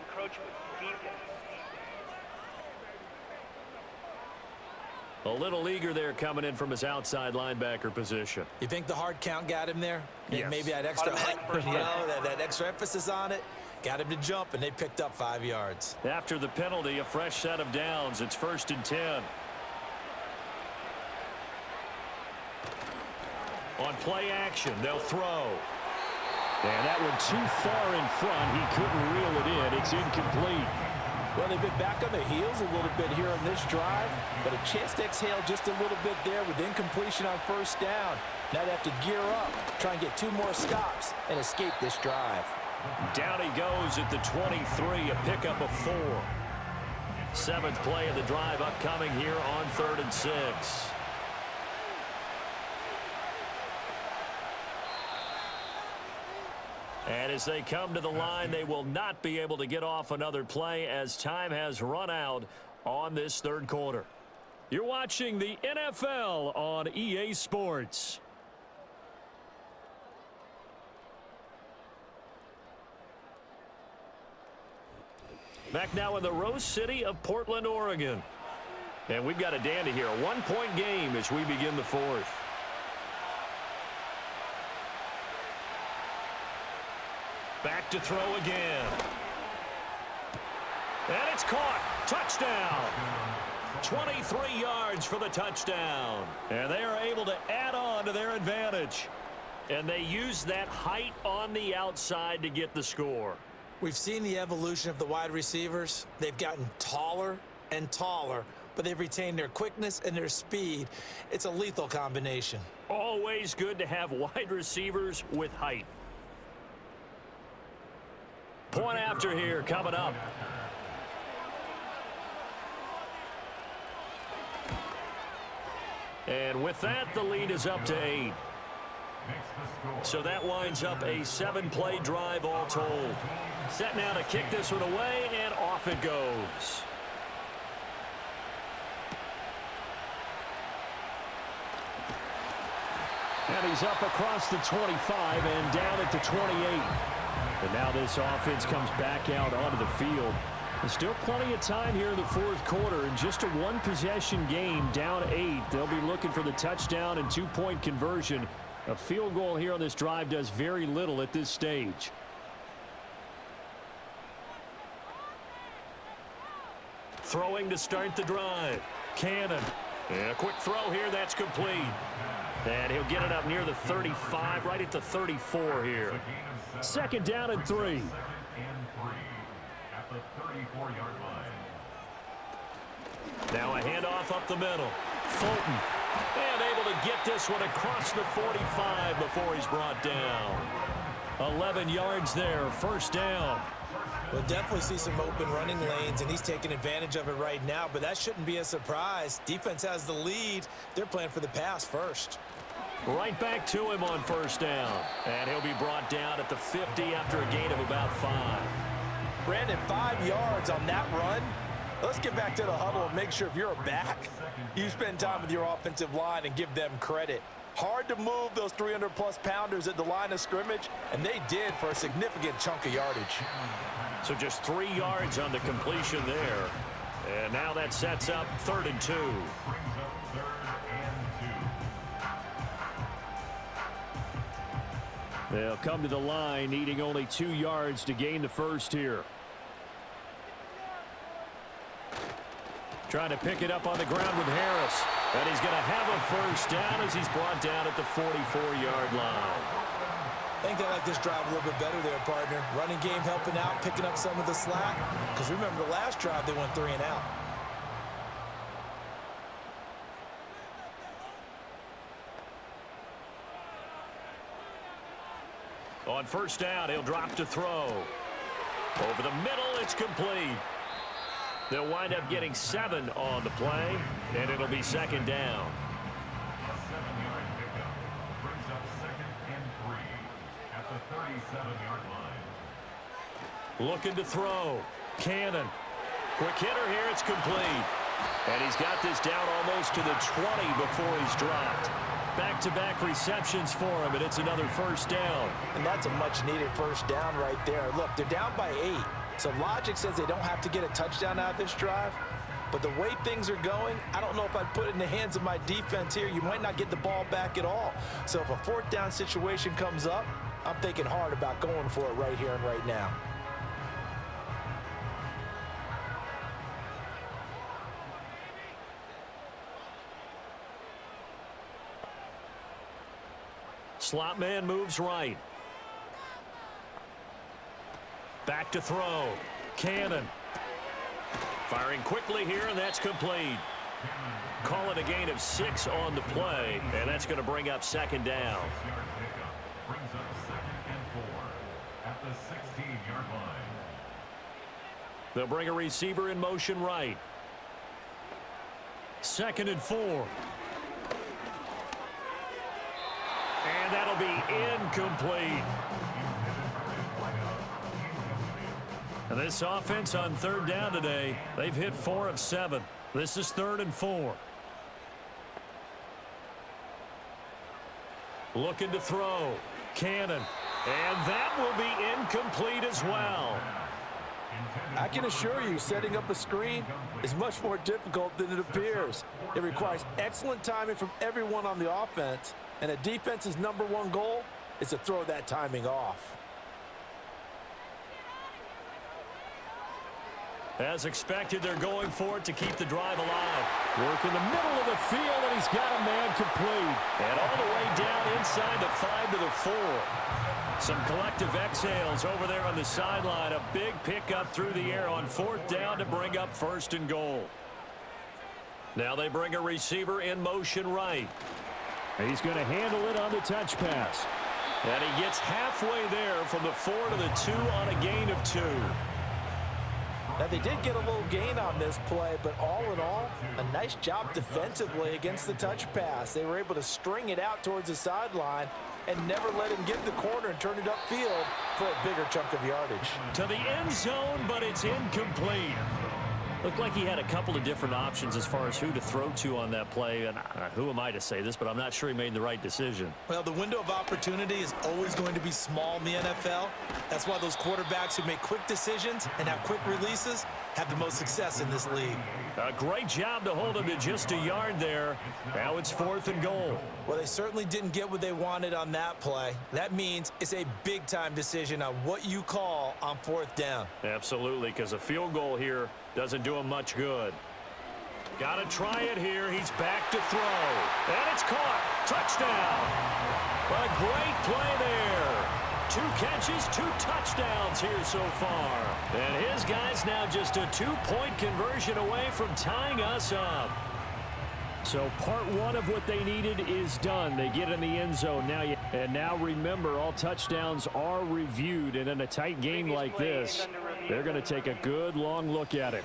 A little eager there coming in from his outside linebacker position. You think the hard count got him there? Yes. Maybe that extra that extra emphasis on it got him to jump, and they picked up 5 yards. After the penalty, a fresh set of downs. It's 1st and 10. On play action, they'll throw. And that one too far in front. He couldn't reel it in. It's incomplete. Well, they've been back on their heels a little bit here on this drive, but a chance to exhale just a little bit there with incompletion on 1st down. Now they have to gear up, try and get 2 more stops, and escape this drive. Down he goes at the 23, a pickup of 4. 7th play of the drive upcoming here on 3rd and 6. And as they come to the line, they will not be able to get off another play as time has run out on this 3rd quarter. You're watching the NFL on EA Sports. Back now in the Rose City of Portland, Oregon. And we've got a dandy here. A 1-point game as we begin the 4th. Back to throw again. And it's caught. Touchdown. 23 yards for the touchdown. And they are able to add on to their advantage. And they use that height on the outside to get the score. We've seen the evolution of the wide receivers. They've gotten taller and taller, but they've retained their quickness and their speed. It's a lethal combination. Always good to have wide receivers with height. Point after here coming up. And with that, the lead is up to 8. So that winds up a 7-play drive all told. Set now to kick this one away, and off it goes. And he's up across the 25 and down at the 28. And now this offense comes back out onto the field. There's still plenty of time here in the 4th quarter. In just a 1-possession game, down 8. They'll be looking for the touchdown and 2-point conversion. A field goal here on this drive does very little at this stage. Throwing to start the drive. Cannon. And a quick throw here. That's complete. And he'll get it up near the 35, right at the 34 here. 2nd down and 3. Now a handoff up the middle. Fulton. And able to get this one across the 45 before he's brought down. 11 yards there, 1st down. We'll definitely see some open running lanes, and he's taking advantage of it right now, but that shouldn't be a surprise. Defense has the lead. They're playing for the pass first. Right back to him on 1st down. And he'll be brought down at the 50 after a gain of about 5. Brandon, 5 yards on that run. Let's get back to the huddle and make sure if you're a back, you spend time with your offensive line and give them credit. Hard to move those 300-plus pounders at the line of scrimmage, and they did for a significant chunk of yardage. So just 3 yards on the completion there. And now that sets up 3rd and 2. They'll come to the line, needing only 2 yards to gain the first here. Trying to pick it up on the ground with Harris. And he's going to have a 1st down as he's brought down at the 44-yard line. I think they like this drive a little bit better there, partner. Running game helping out, picking up some of the slack. Because remember the last drive, they went 3 and out. On first down, he'll drop to throw. Over the middle, it's complete. They'll wind up getting 7 on the play, and it'll be second down. A 7-yard pickup brings up 2nd and 3 at the 37-yard line. Looking to throw. Cannon. Quick hitter here. It's complete. And he's got this down almost to the 20 before he's dropped. Back-to-back receptions for him, and it's another first down. And that's a much-needed first down right there. Look, they're down by 8. So logic says they don't have to get a touchdown out of this drive. But the way things are going, I don't know if I'd put it in the hands of my defense here. You might not get the ball back at all. So if a 4th down situation comes up, I'm thinking hard about going for it right here and right now. Slot man moves right. Back to throw. Cannon. Firing quickly here, and that's complete. Call it a gain of 6 on the play, and that's going to bring up second down. 6-yard pickup brings up 2nd and 4 at the 16-yard line. They'll bring a receiver in motion right. 2nd and 4. And that'll be incomplete. And this offense on 3rd down today, they've hit 4 of 7. This is 3rd and 4. Looking to throw. Cannon. And that will be incomplete as well. I can assure you, setting up a screen is much more difficult than it appears. It requires excellent timing from everyone on the offense, and a defense's #1 goal is to throw that timing off. As expected, they're going for it to keep the drive alive. Work in the middle of the field, and he's got a man complete. And all the way down inside the 5 to the 4. Some collective exhales over there on the sideline. A big pickup through the air on 4th down to bring up 1st and goal. Now they bring a receiver in motion right. He's going to handle it on the touch pass. And he gets halfway there from the 4 to the 2 on a gain of 2. Now, they did get a little gain on this play, but all in all, a nice job defensively against the touch pass. They were able to string it out towards the sideline and never let him get the corner and turn it upfield for a bigger chunk of yardage. To the end zone, but it's incomplete. Looked like he had a couple of different options as far as who to throw to on that play. And who am I to say this, but I'm not sure he made the right decision. Well, the window of opportunity is always going to be small in the NFL. That's why those quarterbacks who make quick decisions and have quick releases have the most success in this league. A great job to hold him to just a yard there. Now it's 4th and goal. Well, they certainly didn't get what they wanted on that play. That means it's a big-time decision on what you call on 4th down. Absolutely, because a field goal here doesn't do him much good. Got to try it here. He's back to throw. And it's caught. Touchdown. A great play there. 2 catches, 2 touchdowns here so far. And his guy's now just a 2-point conversion away from tying us up. So part 1 of what they needed is done. They get in the end zone. Now remember, all touchdowns are reviewed. And in a tight game like this, they're going to take a good long look at it.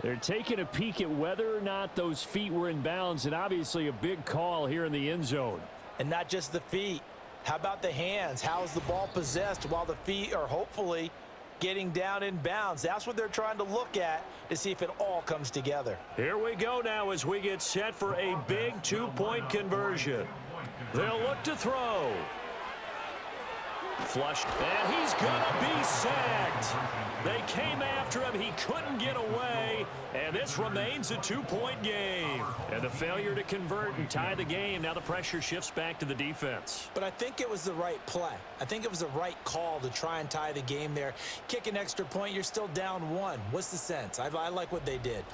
They're taking a peek at whether or not those feet were in bounds, and obviously a big call here in the end zone. And not just the feet. How about the hands? How is the ball possessed while the feet are hopefully getting down in bounds? That's what they're trying to look at to see if it all comes together. Here we go now as we get set for a big 2-point conversion. They'll look to throw. Flushed, and he's gonna be sacked. They came after him, he couldn't get away, and this remains a 2-point game. And the failure to convert and tie the game, now the pressure shifts back to the defense. But I think it was the right play. I think it was the right call to try and tie the game there. Kick an extra point, you're still down 1. What's the sense? I like what they did.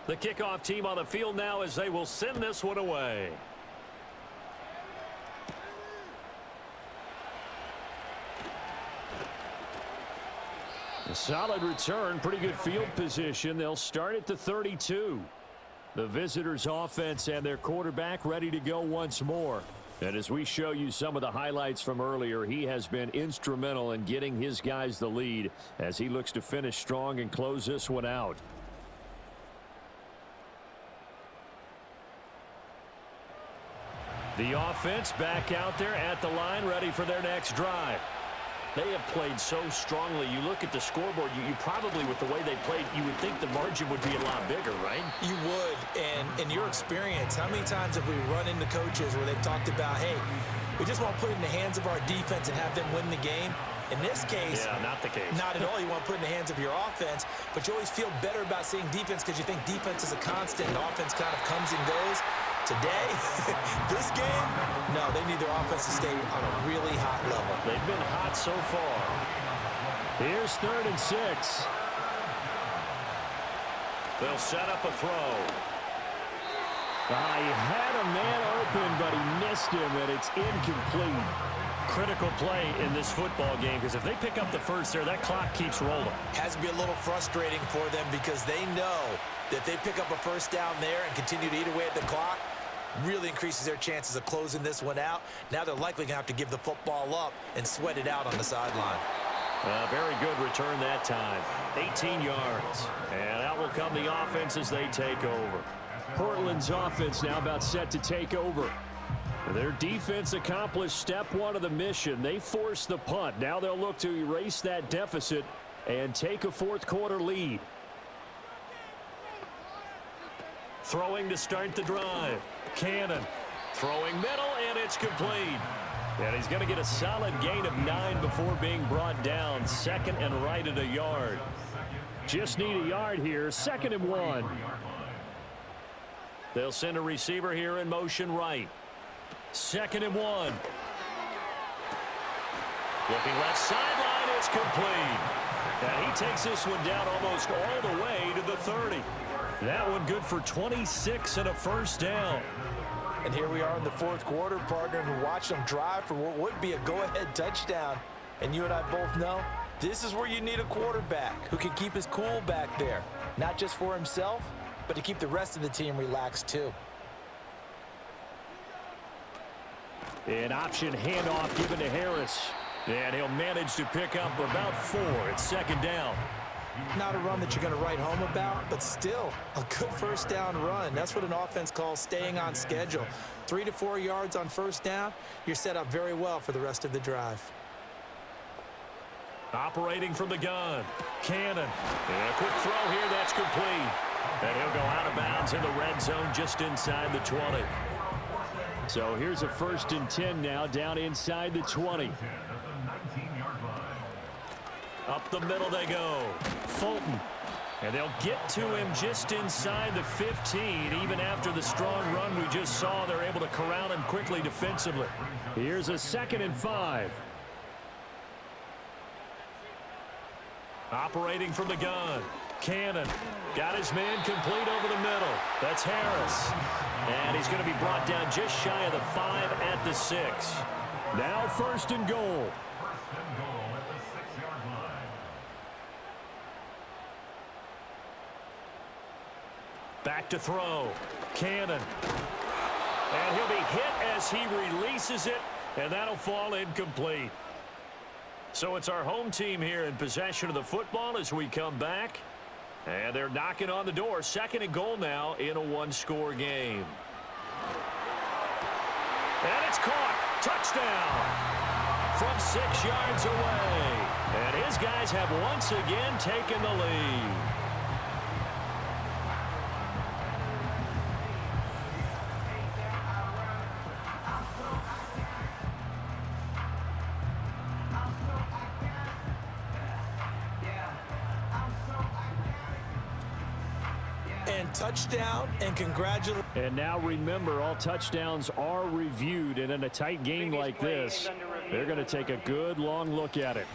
The kickoff team on the field now as they will send this one away. A solid return, pretty good field position. They'll start at the 32. The visitors' offense and their quarterback ready to go once more. And as we show you some of the highlights from earlier, he has been instrumental in getting his guys the lead as he looks to finish strong and close this one out. The offense back out there at the line, ready for their next drive. They have played so strongly. You look at the scoreboard, you probably, with the way they played, you would think the margin would be a lot bigger, right? You would. And in your experience, how many times have we run into coaches where they've talked about, hey, we just want to put it in the hands of our defense and have them win the game? In this case, yeah, not the case. Not at all. You want to put it in the hands of your offense, but you always feel better about seeing defense because you think defense is a constant and offense kind of comes and goes. Today, this game, no, they need their offense to stay on a really hot level. They've been hot so far. Here's 3rd and 6. They'll set up a throw. He had a man open, but he missed him, and it's incomplete. Critical play in this football game because if they pick up the first there, that clock keeps rolling. Has to be a little frustrating for them because they know that they pick up a first down there and continue to eat away at the clock, really increases their chances of closing this one out. Now they're likely going to have to give the football up and sweat it out on the sideline. Very good return that time. 18 yards. And out will come the offense as they take over. Portland's offense now about set to take over. Their defense accomplished step one of the mission. They forced the punt. Now they'll look to erase that deficit and take a fourth-quarter lead. Throwing to start the drive. Cannon. Throwing middle, and it's complete. And he's going to get a solid gain of 9 before being brought down. 2nd and right at a yard. Just need a yard here. 2nd and 1. They'll send a receiver here in motion right. 2nd and 1. Looking left sideline, it's complete. And he takes this one down almost all the way to the 30. That one good for 26 and a first down. And here we are in the 4th quarter, partner, and watch them drive for what would be a go-ahead touchdown. And you and I both know this is where you need a quarterback who can keep his cool back there, not just for himself, but to keep the rest of the team relaxed too. An option handoff given to Harris. And he'll manage to pick up about 4. It's 2nd down. Not a run that you're going to write home about, but still a good first down run. That's what an offense calls staying on schedule. 3 to 4 yards on first down, you're set up very well for the rest of the drive. Operating from the gun. Cannon. And a quick throw here, that's complete. And he'll go out of bounds in the red zone just inside the 20. So here's a 1st and 10 now down inside the 20. Up the middle they go. Fulton. And they'll get to him just inside the 15. Even after the strong run we just saw, they're able to corral him quickly defensively. Here's a 2nd and 5. Operating from the gun. Cannon. Got his man complete over the middle. That's Harris. And he's going to be brought down just shy of the 5 at the 6. Now 1st and goal. Back to throw. Cannon. And he'll be hit as he releases it, and that'll fall incomplete. So it's our home team here in possession of the football as we come back. And they're knocking on the door. 2nd and goal now in a 1-score game. And it's caught. Touchdown. From 6 yards away. And his guys have once again taken the lead. Touchdown and congratulations. And now remember, all touchdowns are reviewed, and in a tight game like this, they're going to take a good long look at it.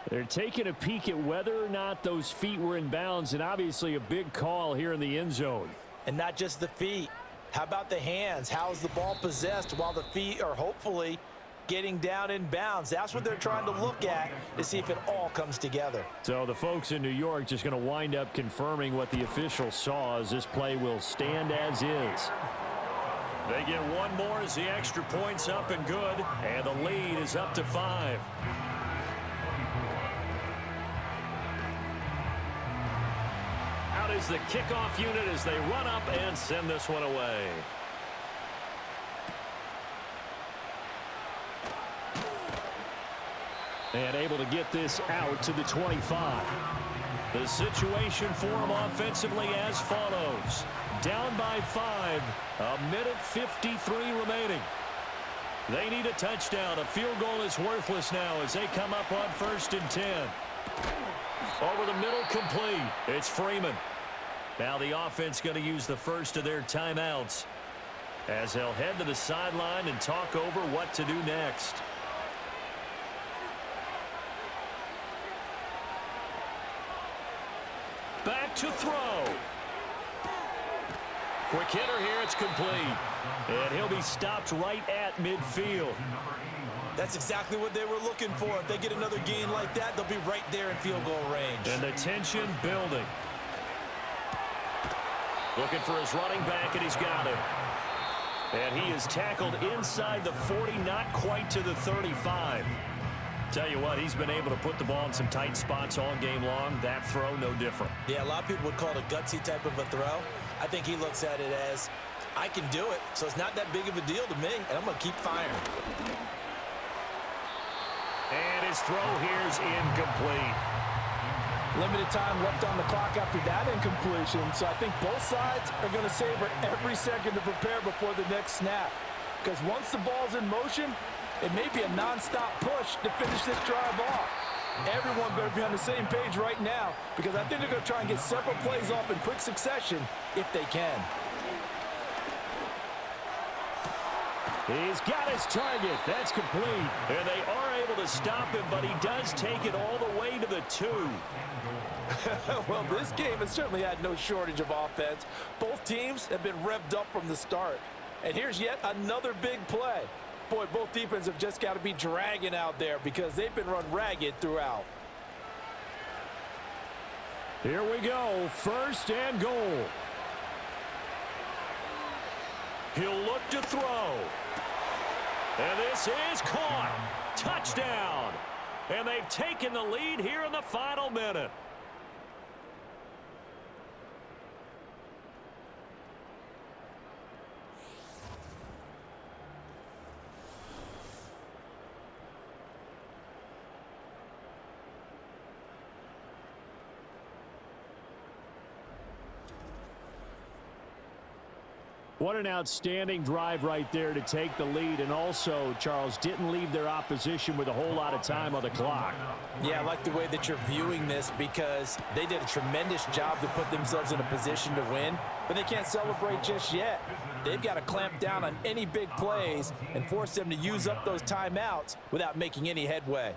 They're taking a peek at whether or not those feet were in bounds, and obviously a big call here in the end zone. And not just the feet. How about the hands? How is the ball possessed while the feet are hopefully getting down in bounds. That's what they're trying to look at to see if it all comes together. So the folks in New York just going to wind up confirming what the official saw, as this play will stand as is. They get one more as the extra point's up and good, and the lead is up to 5. Out is the kickoff unit as they run up and send this one away. And able to get this out to the 25. The situation for them offensively as follows. Down by 5, a minute 53 remaining. They need a touchdown. A field goal is worthless now as they come up on 1st and 10. Over the middle, complete. It's Freeman. Now the offense going to use the first of their timeouts as they'll head to the sideline and talk over what to do next. Back to throw. Quick hitter here, it's complete. And he'll be stopped right at midfield. That's exactly what they were looking for. If they get another gain like that, they'll be right there in field goal range. And the tension building. Looking for his running back, and he's got him. And he is tackled inside the 40, not quite to the 35. Tell you what, he's been able to put the ball in some tight spots all game long. That throw, no different. Yeah, a lot of people would call it a gutsy type of a throw. I think he looks at it as, I can do it, so it's not that big of a deal to me, and I'm going to keep firing. And his throw here's incomplete. Limited time left on the clock after that incompletion, so I think both sides are going to savor every second to prepare before the next snap. Because once the ball's in motion, it may be a non-stop push to finish this drive off. Everyone better be on the same page right now, because I think they're going to try and get several plays off in quick succession if they can. He's got his target. That's complete. And they are able to stop him, but he does take it all the way to the 2. Well, this game has certainly had no shortage of offense. Both teams have been revved up from the start. And here's yet another big play. Boy, both defenses have just got to be dragging out there because they've been run ragged throughout. Here we go. 1st and goal. He'll look to throw. And this is caught. Touchdown. And they've taken the lead here in the final minute. What an outstanding drive right there to take the lead, and also, Charles, didn't leave their opposition with a whole lot of time on the clock. Yeah, I like the way that you're viewing this because they did a tremendous job to put themselves in a position to win, but they can't celebrate just yet. They've got to clamp down on any big plays and force them to use up those timeouts without making any headway.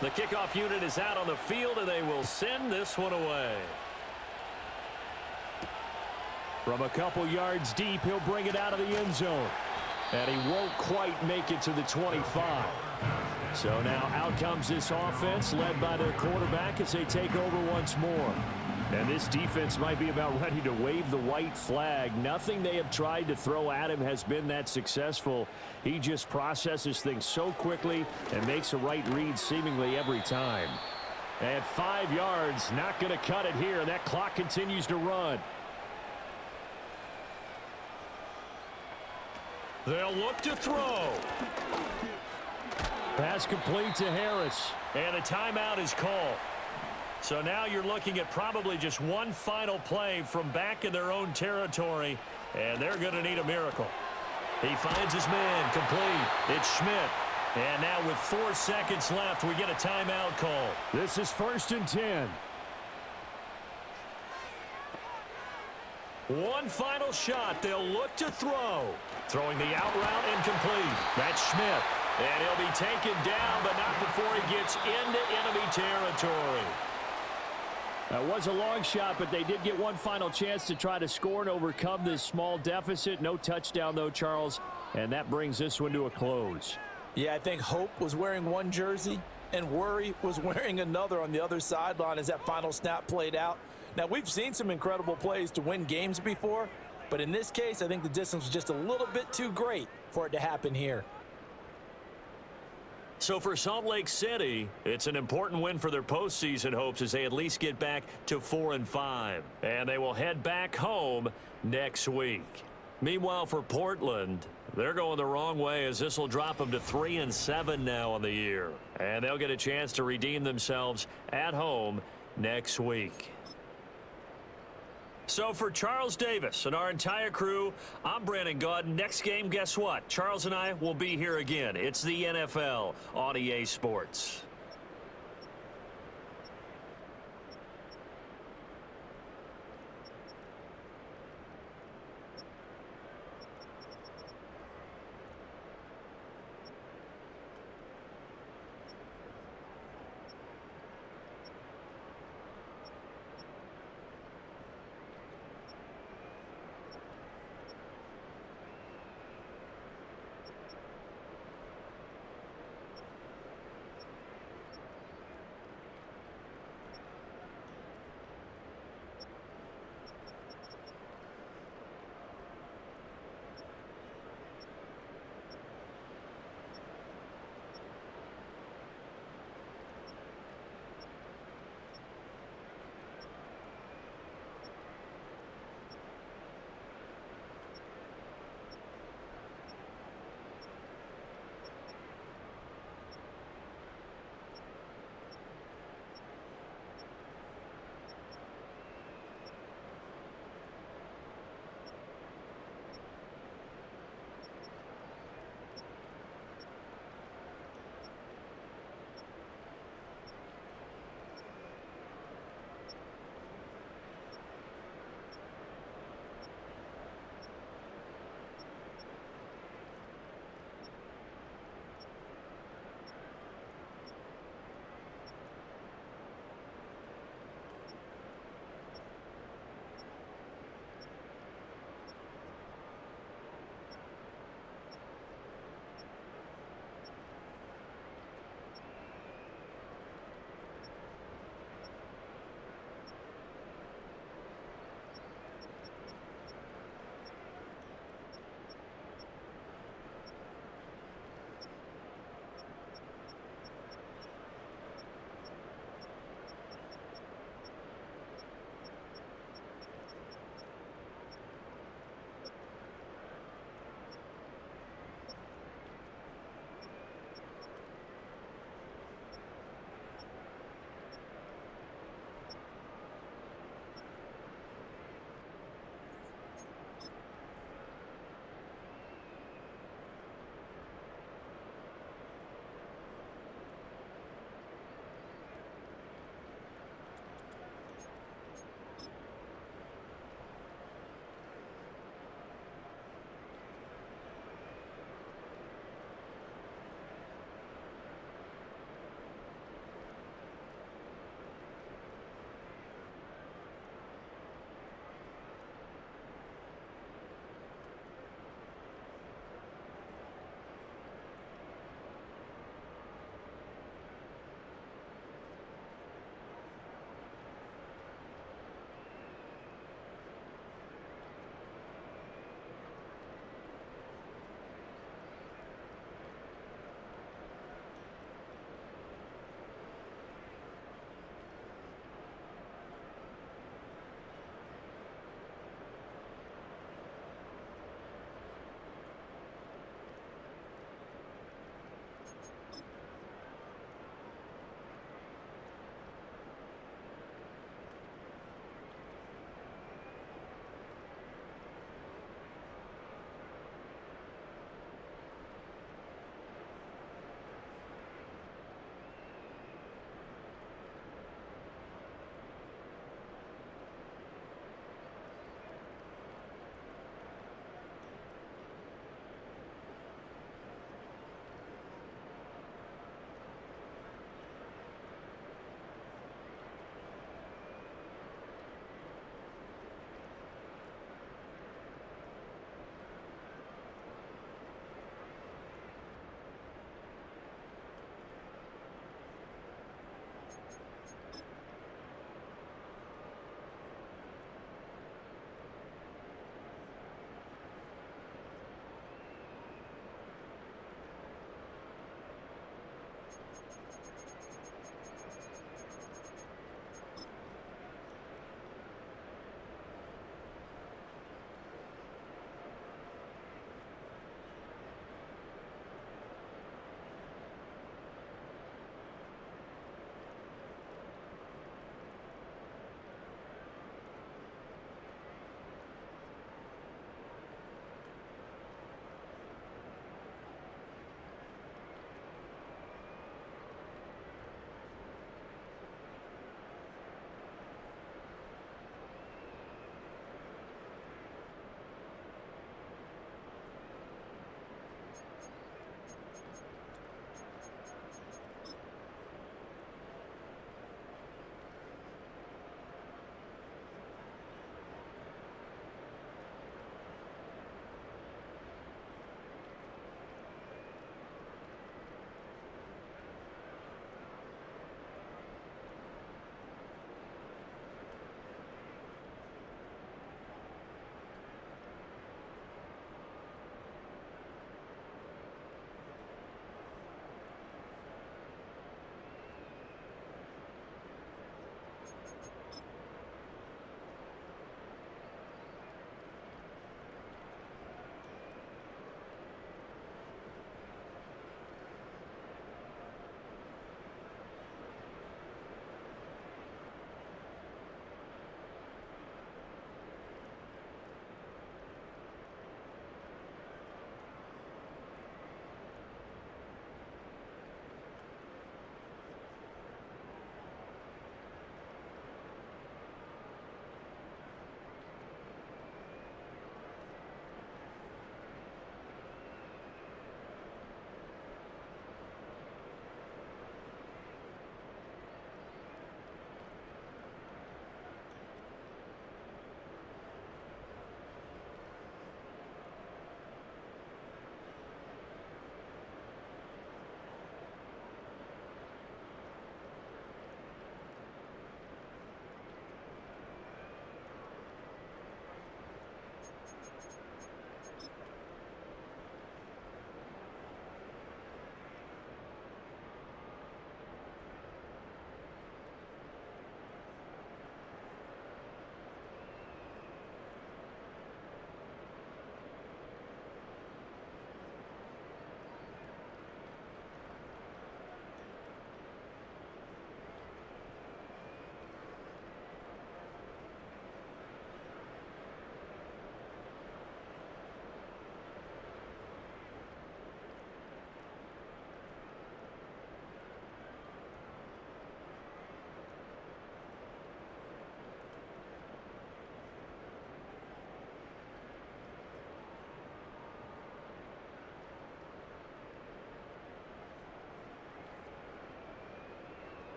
The kickoff unit is out on the field, and they will send this one away. From a couple yards deep, he'll bring it out of the end zone. And he won't quite make it to the 25. So now out comes this offense, led by their quarterback as they take over once more. And this defense might be about ready to wave the white flag. Nothing they have tried to throw at him has been that successful. He just processes things so quickly and makes a right read seemingly every time. At 5 yards, not going to cut it here. That clock continues to run. They'll look to throw. Pass complete to Harris. And a timeout is called. So now you're looking at probably just one final play from back in their own territory, and they're going to need a miracle. He finds his man, complete. It's Schmidt. And now with 4 seconds left, we get a timeout call. This is 1st and 10. One final shot. They'll look to throw. Throwing the out route incomplete. That's Schmidt. And he'll be taken down, but not before he gets into enemy territory. That was a long shot, but they did get one final chance to try to score and overcome this small deficit. No touchdown, though, Charles, and that brings this one to a close. Yeah, I think Hope was wearing one jersey and Worry was wearing another on the other sideline as that final snap played out. Now, we've seen some incredible plays to win games before, but in this case, I think the distance was just a little bit too great for it to happen here. So for Salt Lake City, it's an important win for their postseason hopes as they at least get back to 4-5. And they will head back home next week. Meanwhile, for Portland, they're going the wrong way as this will drop them to 3-7 now on the year. And they'll get a chance to redeem themselves at home next week. So for Charles Davis and our entire crew, I'm Brandon Gaudin. Next game, guess what? Charles and I will be here again. It's the NFL on EA Sports.